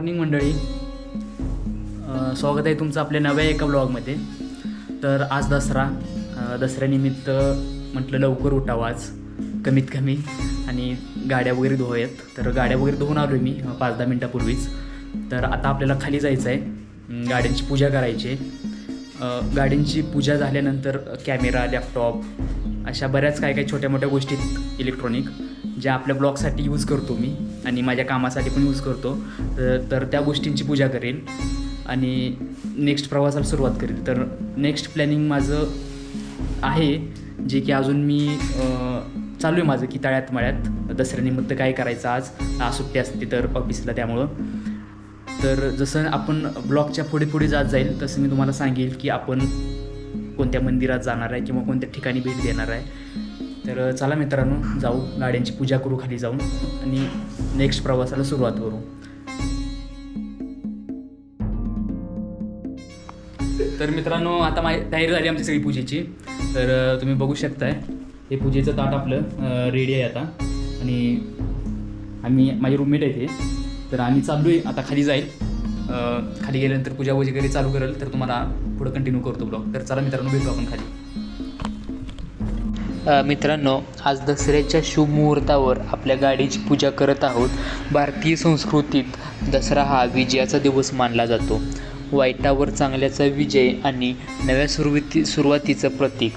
Morning मंडळी, स्वागत आहे तुमचं आपल्या नव्या एका ब्लॉगमध्ये. तर आज दसऱ्यानिमित्त म्हटलं लवकर उठावं आज कमीत कमी आणि गाड्या वगैरे धुवायत. तर गाड्या वगैरे धुवून आलो मी 5-10 मिनटापूर्वीच. तर आता आपल्याला खाली जायचं आहे, गाड्यांची पूजा करायची आहे. गाड्यांची पूजा झाल्यानंतर कॅमेरा, लॅपटॉप अशा बऱ्याच काय छोट्या मोठ्या गोष्टी इलेक्ट्रॉनिक ज्या आपल्या ब्लॉगसाठी यूज करतो मी आणि माझ्या कामासाठी पण यूज करतो. तर त्या गोष्टींची पूजा करेल आणि नेक्स्ट प्रवासाला सुरुवात करेल. तर नेक्स्ट प्लॅनिंग माझं आहे जे की अजून मी चालू आहे माझं की तळ्यात मळ्यात दसऱ्यानिमित्त काय करायचं. आज सुट्टी असते तर ऑफिसला, त्यामुळं तर जसं आपण ब्लॉगच्या पुढे जात जाईल तसं मी तुम्हाला सांगेल की आपण कोणत्या मंदिरात जाणार आहे किंवा कोणत्या ठिकाणी भेट देणार आहे. तर चला मित्रांनो, जाऊ गाड्यांची पूजा करू खाली जाऊन आणि नेक्स्ट प्रवासाला सुरुवात करू. तर मित्रांनो, आता तयारी झाली आमची सगळी पूजेची. तर तुम्ही बघू शकताय हे पूजेचं ताट आपलं रेडी आहे आता आणि माझे रूममेट आहे ते. तर आम्ही चाललो आहे आता, खाली जाईल. खाली गेल्यानंतर पूजा वगैरे चालू करेल तर तुम्हाला पुढं कंटिन्यू करतो ब्लॉग. तर चला मित्रांनो, भेटू आपण खाली. मित्रांनो, आज दसऱ्याच्या शुभ मुहूर्तावर आपल्या गाडीची पूजा करत आहोत. भारतीय संस्कृतीत दसरा हा विजयाचा दिवस मानला जातो. वाईटावर चांगल्याचा विजय आणि नव्या सुरुवातीचं प्रतीक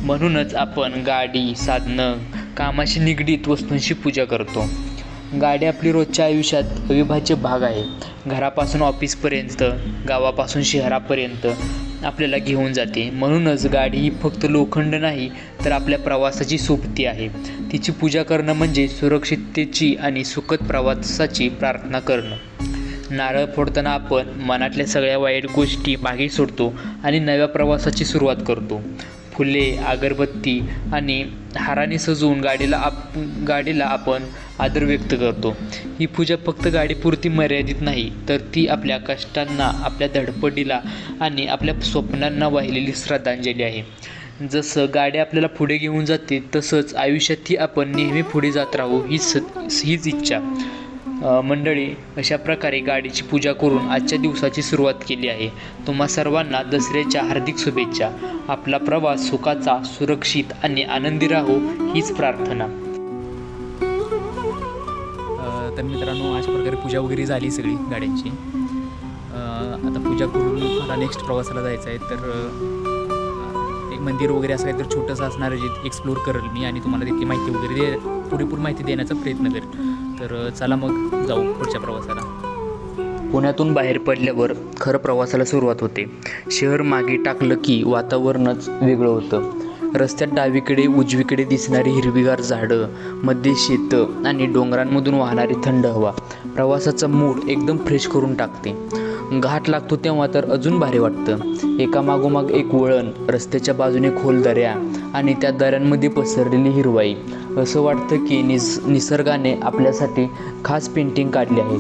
म्हणूनच आपण गाडी, साधनं, कामाशी निगडीत वस्तूंची पूजा करतो. गाडी आपली रोजच्या आयुष्यात अविभाज्य भाग आहे. घरापासून ऑफिसपर्यंत, गावापासून शहरापर्यंत आपल्याला घेऊन जाते. म्हणूनच गाडी ही फक्त लोखंड नाही तर आपल्या प्रवासाची सोबती आहे. तिची पूजा करणं म्हणजे सुरक्षिततेची आणि सुखद प्रवासाची प्रार्थना करणं. नारळ फोडताना आपण मनातल्या सगळ्या वाईट गोष्टी मागे सोडतो आणि नव्या प्रवासाची सुरुवात करतो. फुले, अगरबत्ती आणि हाराने सजवून गाडीला आपण आदर व्यक्त करतो. ही पूजा फक्त गाडीपुरती मर्यादित नाही, तर ती आपल्या कष्टांना, आपल्या धडपडीला आणि आपल्या स्वप्नांना वाहिलेली श्रद्धांजली आहे. जसं गाडी आपल्याला पुढे घेऊन जाते तसंच आयुष्यातही आपण नेहमी पुढे जात राहू हीच इच्छा. मंडळी, अशा प्रकारे गाडीची पूजा करून आजच्या दिवसाची सुरुवात केली आहे. तुम्हा सर्वांना दसऱ्याच्या हार्दिक शुभेच्छा. आपला प्रवास सुखाचा, सुरक्षित आणि आनंदी राहो हीच प्रार्थना. तर मित्रांनो, अशा प्रकारे पूजा वगैरे झाली सगळी गाड्यांची. आता पूजा करून मला नेक्स्ट प्रवासाला जायचं आहे. तर एक मंदिर वगैरे असं काहीतरी छोटंसं असणार जे एक्सप्लोर करेल मी आणि तुम्हाला तितकी माहिती वगैरे पुरेपूर माहिती देण्याचा प्रयत्न करेल. तर चला मग जाऊ पुढच्या प्रवासाला. पुण्यातून बाहेर पडल्यावर खरं प्रवासाला सुरुवात होते. शहर मागे टाकलं की वातावरणच वेगळं होतं. रस्त्यात डावीकडे उजवीकडे दिसणारी हिरवीगार झाडं, मध्ये शेतं आणि डोंगरांमधून वाहणारी थंड हवा प्रवासाचा मूड एकदम फ्रेश करून टाकते. घाट लागतो तेव्हा तर अजून भारी वाटतं. एकामागोमाग एक वळण, रस्त्याच्या बाजूने खोल दऱ्या आणि त्या दऱ्यांमध्ये पसरलेली हिरवाई. असं वाटतं की निसर्गाने आपल्यासाठी खास पेंटिंग काढली आहे.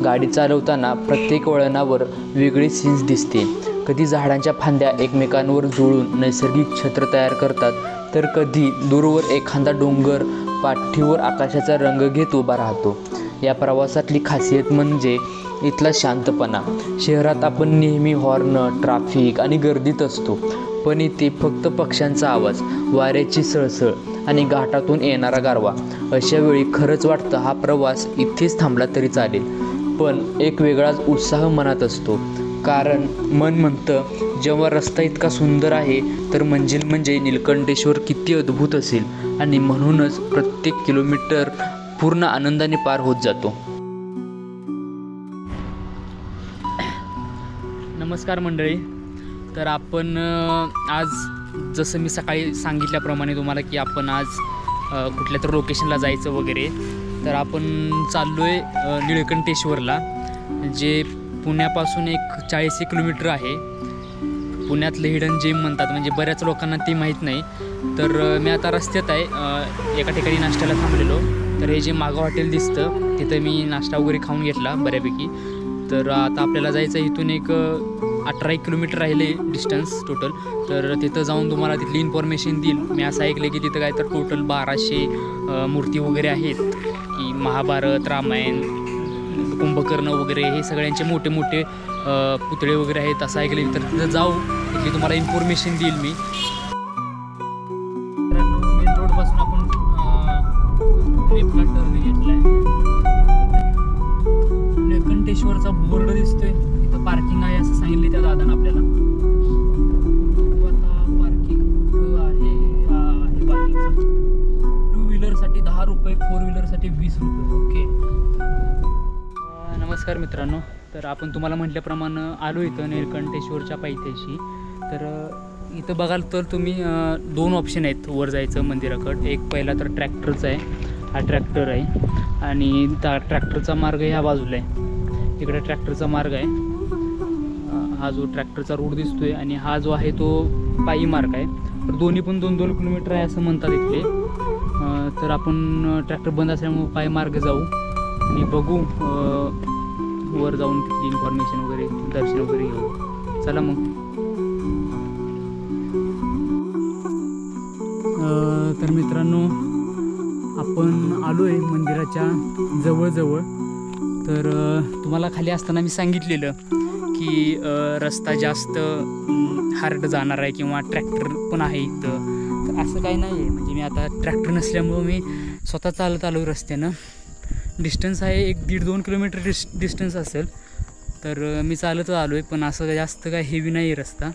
गाडी चालवताना प्रत्येक वळणावर वेगळी सीन्स दिसते. कधी झाडांच्या फांद्या एकमेकांवर जुळून नैसर्गिक छत्र तयार करतात, तर कधी दूरवर एखादा डोंगर पाठीवर आकाशाचा रंग घेत उभा राहतो. या प्रवासातली खासियत म्हणजे इथला शांतपणा. शहरात आपण नेहमी हॉर्न, ट्रॅफिक आणि गर्दीत असतो, पण इथे फक्त पक्ष्यांचा आवाज, वाऱ्याची सळसळ आणि घाटातून येणारा गारवा. अशा वेळी खरंच वाटतं हा प्रवास इथेच थांबला तरी चालेल. पण एक वेगळाच उत्साह मनात असतो, कारण मन म्हणतं जेव्हा रस्ता इतका सुंदर आहे तर मंजिल म्हणजे नीलकंठेश्वर किती अद्भुत असेल. आणि म्हणूनच प्रत्येक किलोमीटर पूर्ण आनंदाने पार होत जातो. नमस्कार मंडळी. तर आपण आज जसं मी सकाळी सांगितल्याप्रमाणे तुम्हाला की आपण आज कुठल्या तर लोकेशनला जायचं वगैरे. तर आपण चाललो आहे नीलकंठेश्वरला, जे पुण्यापासून एक 40 किलोमीटर आहे. पुण्यातलं हिडन जेम म्हणतात, म्हणजे बऱ्याच लोकांना ते माहीत नाही. तर मी आता रस्त्यात आहे, एका ठिकाणी नाश्त्याला थांबलेलो. तर हे जे मागं हॉटेल दिसतं तिथं मी नाश्ता वगैरे खाऊन घेतला बऱ्यापैकी. तर आता आपल्याला जायचं इथून एक 18 किलोमीटर राहिले डिस्टन्स टोटल. तर तिथं जाऊन तुम्हाला तिथली इन्फॉर्मेशन देईल. मी असं ऐकलं की तिथं काय तर टोटल 1200 मूर्ती वगैरे आहेत, की महाभारत, रामायण, कुंभकर्ण वगैरे हे सगळ्यांचे मोठे मोठे पुतळे वगैरे आहेत असं ऐकले. तर तिथं जाऊ, तिथली तुम्हाला इन्फॉर्मेशन देईल मी. मेन रोडपासून आपण लेफ्टला टर्न घेतला आहे. निळकंठेश्वरचा बोर्ड दिसतोय, इथं पार्किंग आहे असं सांगितले त्या दादानं आपल्याला. आता पार्किंग आहे पार्किंगचं. 2 व्हीलरसाठी 10 रुपये, 4 व्हीलरसाठी 20 रुपये. ओके. नमस्कार मित्रांनो, तर आपण तुम्हाला म्हटल्याप्रमाणे आलो इथं निळकंठेश्वरच्या पायथ्याशी. तर इथं बघाल तर तुम्ही 2 ऑप्शन आहेत वर जायचं मंदिराकडं. एक पहिला तर ट्रॅक्टरचा आहे, हा ट्रॅक्टर आहे आणि त्या ट्रॅक्टरचा मार्ग ह्या बाजूला आहे. इकडे ट्रॅक्टरचा मार्ग आहे, हा जो ट्रॅक्टरचा रोड दिसतोय, आणि हा जो आहे तो पायी मार्ग आहे. तर दोन्ही पण 2-2 किलोमीटर आहे असं म्हणतात इथले. तर आपण ट्रॅक्टर बंद असल्यामुळे पायी मार्ग जाऊ आणि बघू, वर जाऊन तिथली इन्फॉर्मेशन वगैरे, दर्शन वगैरे घेऊ. चला मग. तर मित्रांनो, आपण आलो आहे मंदिराच्या जवळजवळ. तर तुम्हाला खाली असताना मी सांगितलेलं की रस्ता जास्त हार्ड जाणार आहे किंवा ट्रॅक्टर पण आहे इथं. तर असं काही नाही आहे. म्हणजे मी आता ट्रॅक्टर नसल्यामुळं मी स्वतः चालत आलो रस्त्यानं. डिस्टन्स आहे 1-1.5-2 किलोमीटर डिस्टन्स असेल. तर मी चालत आलो आहे, पण असं जास्त काय हेवी नाही आहे रस्ता,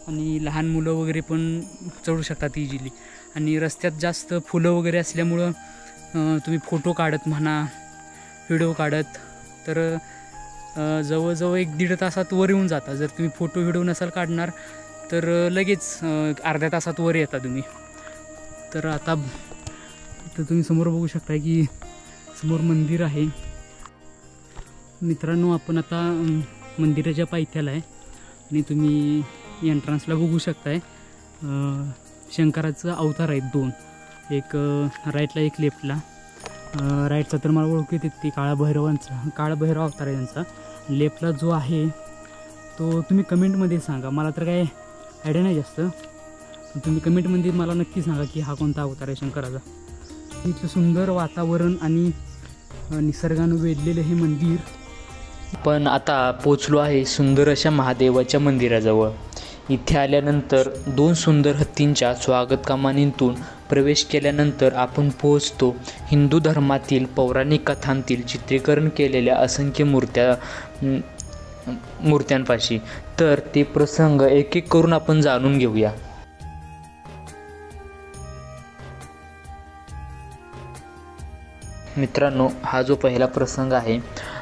आणि लहान मुलं वगैरे पण चढू शकतात इझिली. आणि रस्त्यात जास्त फुलं वगैरे असल्यामुळं तुम्ही फोटो काढत म्हणा, व्हिडिओ काढत, तर जवळजवळ 1-1.5 तासात वर येऊन जाता. जर तुम्ही फोटो व्हिडिओ नसाल काढणार तर लगेच अर्ध्या तासात वर येता तुम्ही. तर आता इथं तुम्ही समोर बघू शकता की समोर मंदिर आहे. मित्रांनो, आपण आता मंदिराच्या पायथ्याला आहे आणि तुम्ही एंट्रन्सला बघू शकताय शंकराचं अवतार आहेत 2, एक राईटला एक लेफ्टला. राईटचा तर मला ओळखू येते, ती काळभैरव अवतार आहे त्यांचा. लेफ्टला जो आहे तो तुम्ही कमेंटमध्ये सांगा, मला तर काय आयडिया नाही जास्त. तुम्ही कमेंटमध्ये मला नक्की सांगा की हा कोणता अवतार आहे शंकराचा. इथलं सुंदर वातावरण आणि निसर्गानं वेढलेलं हे मंदिर. पण आता पोचलो आहे सुंदर अशा महादेवाच्या मंदिराजवळ. इथे आल्यानंतर 2 सुंदर हत्तींच्या स्वागत कमानीतून प्रवेश केल्यानंतर आपण पोहोचतो हिंदू धर्मातील पौराणिक कथांतील चित्रीकरण केलेल्या असंख्य मूर्त्यांपाशी. तर ते प्रसंग एक एक करून आपण जाणून घेऊया. मित्रांनो, हा जो पहिला प्रसंग आहे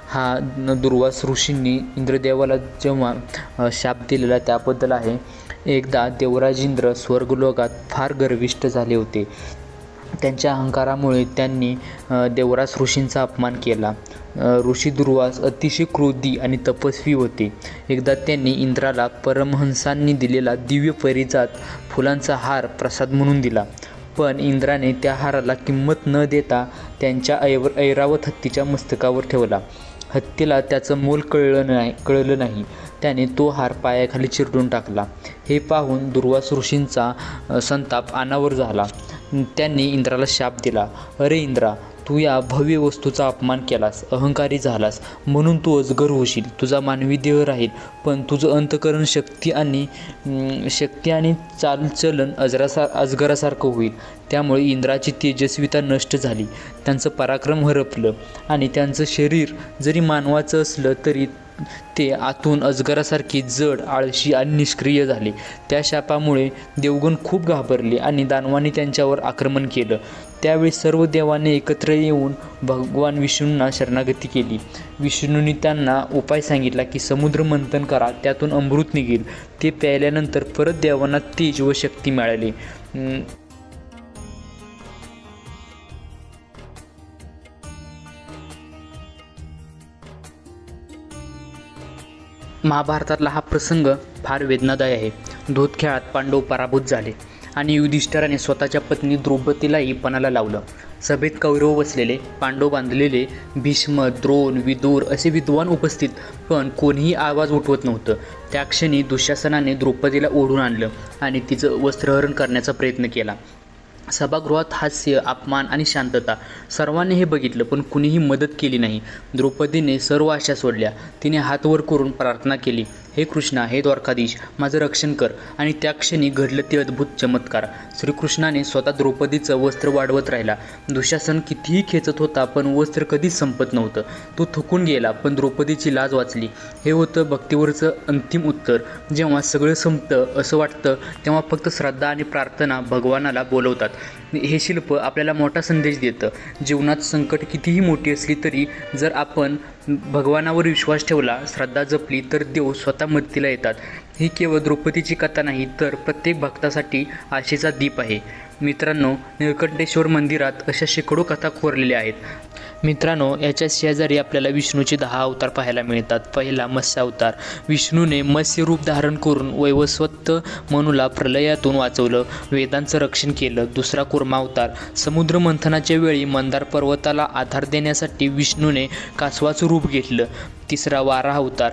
हा दुर्वास ऋषींनी इंद्रदेवाला जेव्हा शाप दिलेला त्याबद्दल आहे. एकदा देवराज इंद्र स्वर्गलोकात फार गर्विष्ठ झाले होते. त्यांच्या अहंकारामुळे त्यांनी देवराज ऋषींचा अपमान केला. ऋषी दुर्वास अतिशय क्रोधी आणि तपस्वी होते. एकदा त्यांनी इंद्राला परमहंसांनी दिलेला दिव्य परिजात फुलांचा हार प्रसाद म्हणून दिला. पण इंद्राने त्या हाराला किंमत न देता त्यांच्या ऐरावत हत्तीच्या मस्तकावर ठेवला. हत्तीला त्याचं मोल कळलं नाही. त्याने तो हार पायाखाली चिरडून टाकला. हे पाहून दुर्वास ऋषींचा संताप अनावर झाला. त्यांनी इंद्राला शाप दिला, अरे इंद्रा, तू या भव्य वस्तूचा अपमान केलास, अहंकारी झालास, म्हणून तू अजगर होशील. तुझा मानवी देह राहील, पण तुझं अंतःकरण शक्ती आणि चालचलन अजगरासारखं होईल. त्यामुळे इंद्राची तेजस्विता नष्ट झाली, त्यांचं पराक्रम हरपलं आणि त्यांचं शरीर जरी मानवाचं असलं तरी ते आतून अजगरासारखे जड, आळशी आणि निष्क्रिय झाले. त्या शापामुळे देवगण खूप घाबरले आणि दानवांनी त्यांच्यावर आक्रमण केलं. त्यावेळी सर्व देवांनी एकत्र येऊन भगवान विष्णूंना शरणागती केली. विष्णूंनी त्यांना उपाय सांगितला की समुद्र मंथन करा, त्यातून अमृत निघेल. ते प्यायल्यानंतर परत देवांना तेज व शक्ती मिळाली. महाभारतातला हा प्रसंग फार वेदनादायी आहे. धोतखेळात पांडव पराभूत झाले आणि युधिष्ठिराने स्वतःच्या पत्नी द्रौपदीलाही पणाला लावलं. सभेत कौरव बसलेले, पांडव बांधलेले, भीष्म, द्रोण, विदुर असे विद्वान उपस्थित, पण कोणीही आवाज उठवत नव्हतं. त्या क्षणी दुःशासनाने द्रौपदीला ओढून आणलं आणि तिचं वस्त्रहरण करण्याचा प्रयत्न केला. सभागृहात हास्य, अपमान आणि शांतता. सर्वांनी हे बघितलं, पण कुणीही मदत केली नाही. द्रौपदीने सर्व आशा सोडल्या. तिने हात वर करून प्रार्थना केली, हे कृष्णा, हे द्वारकाधीश, माझं रक्षण कर. आणि त्या क्षणी घडलं ते अद्भुत चमत्कार. श्रीकृष्णाने स्वतः द्रौपदीचं वस्त्र वाढवत राहिला. दुःशासन कितीही खेचत होता, पण वस्त्र कधीच संपत नव्हतं. तो थकून गेला, पण द्रौपदीची लाज वाचली. हे होतं भक्तीवरचं अंतिम उत्तर. जेव्हा सगळं संपतं असं वाटतं, तेव्हा फक्त श्रद्धा आणि प्रार्थना भगवानाला बोलवतात. हे शिल्प आपल्याला मोठा संदेश देतं. जीवनात संकट कितीही मोठी असली तरी जर आपण भगवानावर विश्वास ठेवला, श्रद्धा जपली, तर देव स्वतः मदतीला येतात. ही केवळ द्रौपदीची कथा नाही, तर प्रत्येक भक्तासाठी आशेचा दीप आहे. मित्रांनो, निळकंठेश्वर मंदिरात अशा शेकडो कथा कोरलेल्या आहेत. मित्रांनो, याच्या शेजारी आपल्याला विष्णूचे 10 अवतार पाहायला मिळतात. पहिला मत्स्य अवतार. विष्णूने मत्स्य रूप धारण करून वैवस्वत मनूला प्रलयातून वाचवलं, वेदांचं रक्षण केलं. दुसरा कूर्मा अवतार. समुद्र मंथनाच्या वेळी मंदार पर्वताला आधार देण्यासाठी विष्णूने कासवाचं रूप घेतलं. तिसरा वाराह अवतार.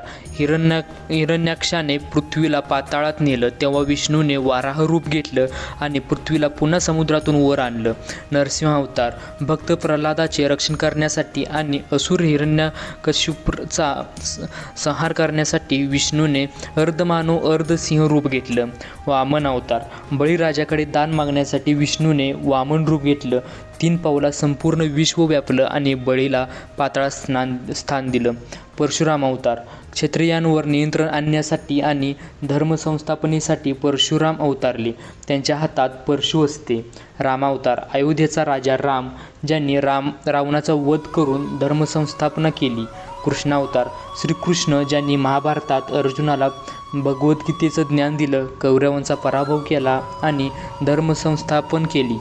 हिरण्याक्षाने पृथ्वीला पाताळात नेलं, तेव्हा विष्णूने वाराह रूप घेतलं आणि पृथ्वीला पुन्हा समुद्रातून वर आणलं. नरसिंह अवतार. भक्त प्रल्हादाचे रक्षण करण्यासाठी आणि असुर हिरण्यकशिपूचा संहार करण्यासाठी विष्णूने अर्धमानव अर्धसिंह रूप घेतलं. वामन अवतार. बळीराजाकडे दान मागण्यासाठी विष्णूने वामन रूप घेतलं. 3 पावलात संपूर्ण विश्व व्यापलं आणि बळीला पाताळात स्थान दिलं. परशुराम अवतार. क्षत्रियांवर नियंत्रण आणण्यासाठी आणि धर्मसंस्थापनेसाठी परशुराम अवतारले. त्यांच्या हातात परशु असते. रामावतार. अयोध्येचा राजा राम, ज्यांनी रावणाचा वध करून धर्मसंस्थापना केली. कृष्णावतार. श्रीकृष्ण, ज्यांनी महाभारतात अर्जुनाला भगवद्गीतेचं ज्ञान दिलं, कौरवांचा पराभव केला आणि धर्मसंस्थापन केली.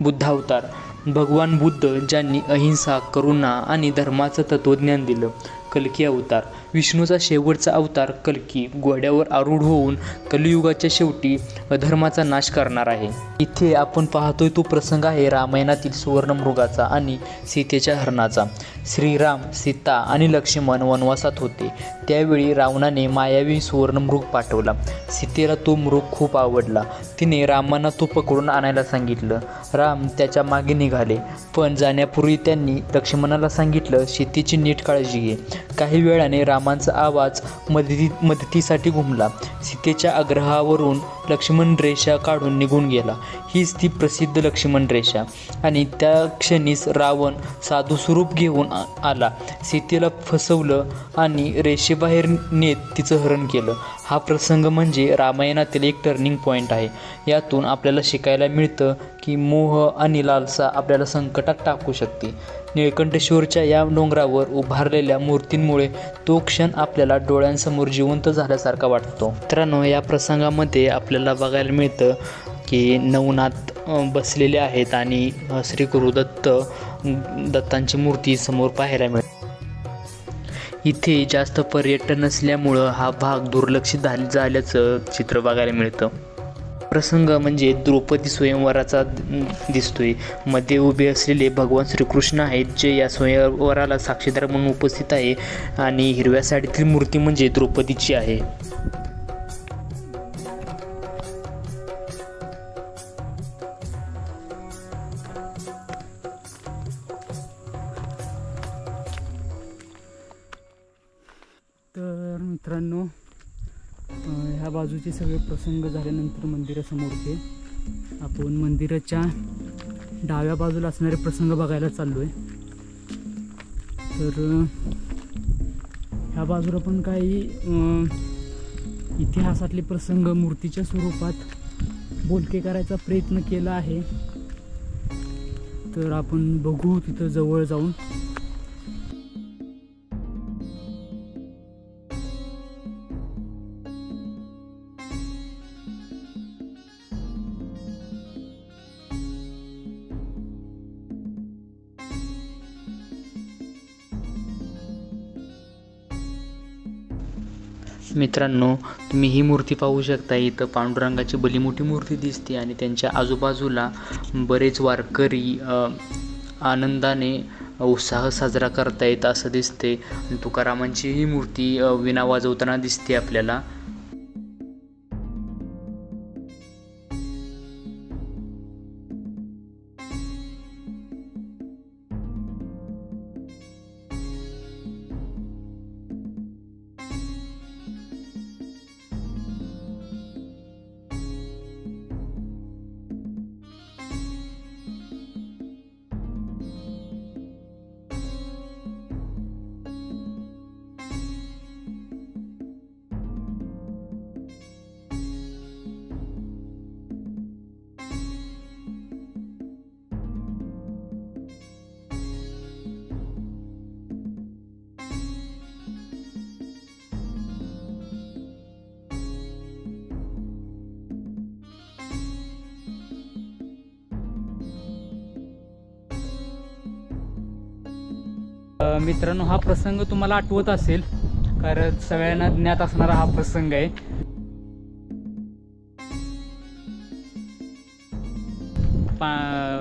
बुद्धावतार. भगवान बुद्ध, ज्यांनी अहिंसा, करुणा आणि धर्माचं तत्त्वज्ञान दिलं. कल्की अवतार. विष्णूचा शेवटचा अवतार कल्की घोड्यावर आरूढ होऊन कलियुगाच्या शेवटी अधर्माचा नाश करणार आहे. इथे आपण पाहतोय तो प्रसंग आहे रामायणातील सुवर्णमृगाचा आणि सीतेच्या हरणाचा. श्रीराम, सीता आणि लक्ष्मण वनवासात होते. त्यावेळी रावणाने मायावी सुवर्णमृग पाठवला. सीतेला तो मृग खूप आवडला. तिने रामांना तो पकडून आणायला सांगितलं. राम त्याच्या मागे निघाले, पण जाण्यापूर्वी त्यांनी लक्ष्मणाला सांगितलं, सीतेची नीट काळजी घे. काही वेळाने रामांचा आवाज मदतीसाठी घुमला. सीतेच्या आग्रहावरून लक्ष्मण रेषा काढून निघून गेला. हीच ती प्रसिद्ध लक्ष्मण रेषा. आणि त्या क्षणीच रावण साधू स्वरूप घेऊन आला. सीतेला फसवलं आणि रेषेबाहेर नेत तिचं हरण केलं. हा प्रसंग म्हणजे रामायणातील एक टर्निंग पॉईंट आहे. यातून आपल्याला शिकायला मिळतं की मोह आणि लालसा आपल्याला संकटात टाकू शकते. निळकंठेश्वरच्या या डोंगरावर उभारलेल्या मूर्तींमुळे तो क्षण आपल्याला डोळ्यांसमोर जिवंत झाल्यासारखा वाटतो. मित्रांनो, या प्रसंगामध्ये आपल्याला बघायला मिळतं की नवनाथ बसलेले आहेत आणि श्री गुरुदत्त दत्तांची मूर्ती समोर पाहायला मिळते. इथे जास्त पर्यटन नसल्यामुळं हा भाग दुर्लक्षित झाल्याचं चित्र बघायला मिळतं. प्रसंग म्हणजे द्रौपदी स्वयंवराचा दिसतोय. मध्ये उभे असलेले भगवान श्रीकृष्ण आहेत, जे या स्वयंवराला साक्षीदार म्हणून उपस्थित आहे. आणि हिरव्या साडीतील मूर्ती म्हणजे द्रौपदीची आहे. तर मित्रांनो, ह्या बाजूचे सगळे प्रसंग झाल्यानंतर मंदिरासमोरचे आपण मंदिराच्या डाव्या बाजूला असणारे प्रसंग बघायला चाललो आहे. तर ह्या बाजूला पण काही इतिहासातले प्रसंग मूर्तीच्या स्वरूपात बोलके करायचा प्रयत्न केला आहे. तर आपण बघू तिथं जवळ जाऊन. मित्रांनो, तुम्ही ही मूर्ती पाहू शकता. इथं पांडुरंगाची भली मोठी मूर्ती दिसते आणि त्यांच्या आजूबाजूला बरेच वारकरी आनंदाने उत्साह साजरा करतायत असं दिसते. तुकारामांची ही मूर्ती वीणा वाजवताना दिसते आपल्याला. मित्रांनो, हा प्रसंग तुम्हाला आठवत असेल, कारण सगळ्यांना ज्ञात असणारा हा प्रसंग आहे.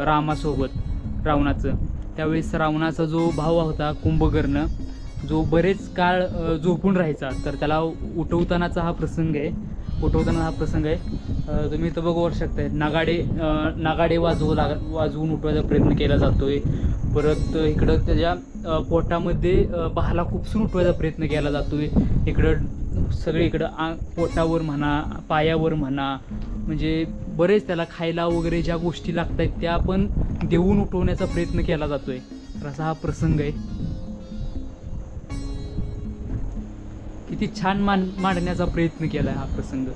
रामासोबत रावणाचं, त्यावेळेस रावणाचा जो भाऊ होता कुंभकर्ण, जो बरेच काळ झोपून राहायचा, तर त्याला उठवतानाचा हा प्रसंग आहे. तुम्ही इथं बघू शकताय, नागाडे वाजवून उठवायचा प्रयत्न केला जातोय. परत इकडं त्याच्या पोटामध्ये भाला खुपसून उठवायचा प्रयत्न केला जातोय. सगळीकडं पोटावर म्हणा, पायावर म्हणा, म्हणजे बरेच त्याला खायला वगैरे ज्या गोष्टी लागत आहेत त्या पण देऊन उठवण्याचा प्रयत्न केला जातोय. तर असा हा प्रसंग आहे. किती छान मांडण्याचा प्रयत्न केला हा प्रसंग.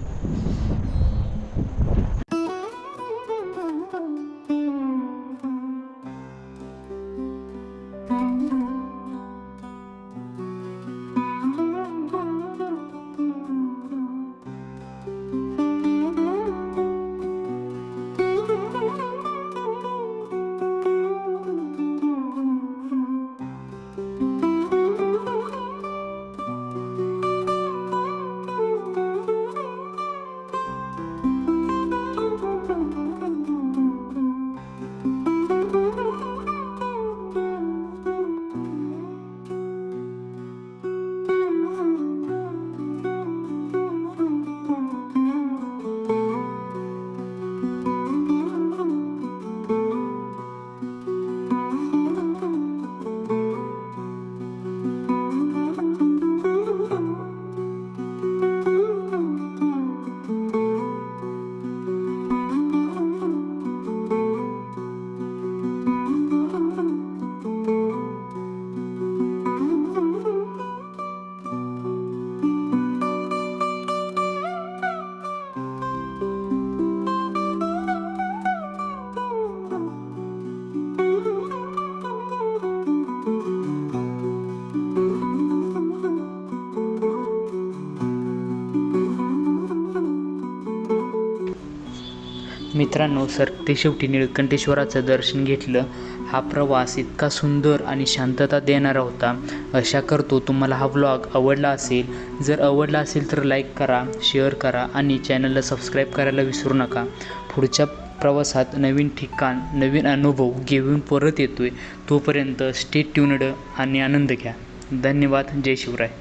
मित्रांनो, सरते शेवटी निळकंठेश्वराचं दर्शन घेतलं. हा प्रवास इतका सुंदर आणि शांतता देणारा होता. आशा करतो तुम्हाला हा व्लॉग आवडला असेल. जर आवडला असेल तर लाईक करा, शेअर करा आणि चॅनलला सबस्क्राईब करायला विसरू नका. पुढच्या प्रवासात नवीन ठिकाण, नवीन अनुभव घेऊन परत येतोय. तोपर्यंत स्टे ट्यून्ड आणि आनंद घ्या. धन्यवाद. जय शिवराय.